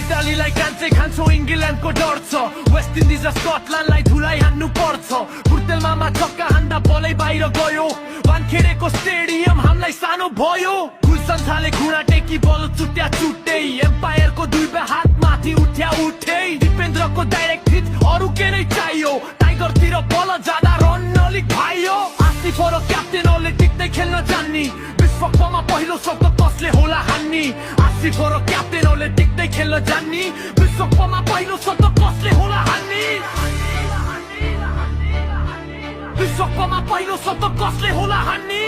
इटालीलाई कान्छे खान्छौ इङ्ग्ल्यान्डको डर छ West Indies र स्कटल्यान्डलाई धुलाई हान्नु पर्छ फुर्तेलमा छक्का हान्दा बलै बाहिर गयो वानखेडेको स्टेडियम हामीलाई सानो भयो गुलसन्थाले घुँडा टेकी बल चुट्या चुट्टै एम्पायरको दुई हात माथि उठ्या उठै दिपेन्द्रको डाइरेक्ट हिट अरू के नै चाहियो टाइगरतिर बल जाँदा रन अलिक भाइयो आसिफ र क्याप्टेनले टिक्दै खेल्न जान्नी विश्वकपमा पहिलो शब्द कसले होला हान्नी आसिफ र क्याप्टेनले टिक्दै खेल्न जान्नी विश्वकपमा पहिलो शब्द कसले होला हान्नी विश्वकपमा पहिलो शब्द कसले होला हान्नी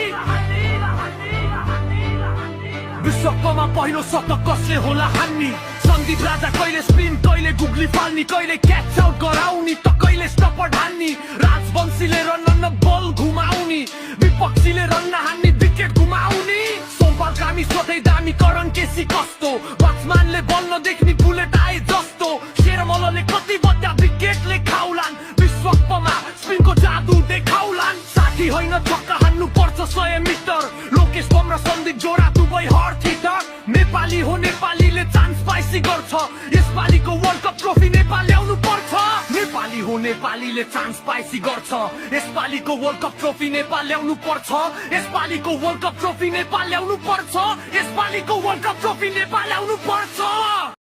विश्वकपमा पहिलो शब्द कसले होला हान्नी सन्दीप राजा कहिले स्पिन कहिले गुगली फाल्नी कहिले क्याच आउट गराउनी त कहिले स्टपर हान्नी राजवंशीले रन बल घुमाउनी विपक्षीले रन हान्नी विकेट घुमाउनी सोमपाल कामी सधैँ दामी करण केसी कस्तो ब्याट्सम्यानले बल नदेख्ने बुलेट आए जस्तो शेरमलले कति बच्चा विकेटले खाउलान् विश्वकपमा स्पिनको जादु देखाउलान् साठी होइन छक्का हान्नु पर्छ 100 मिटर लोकेश बम र सन्दीप जोडा दुवै हर्थ हिटर नेपाली हो नेपालीले चान्स पाइसी गर्छ यसपालिको वर्ल्ड कप ट्रफी नेपाल ल्याउनु पर्छ नेपाली हो नेपालीले चान्स पाइसी गर्छ यसपालिको वर्ल्ड कप ट्रफी नेपाल ल्याउनु पर्छ यसपालिको वर्ल्ड कप ट्रफी नेपाल ल्याउनु पर्छ यसपालिको वर्ल्ड कप ट्रफी नेपाल ल्याउनु पर्छ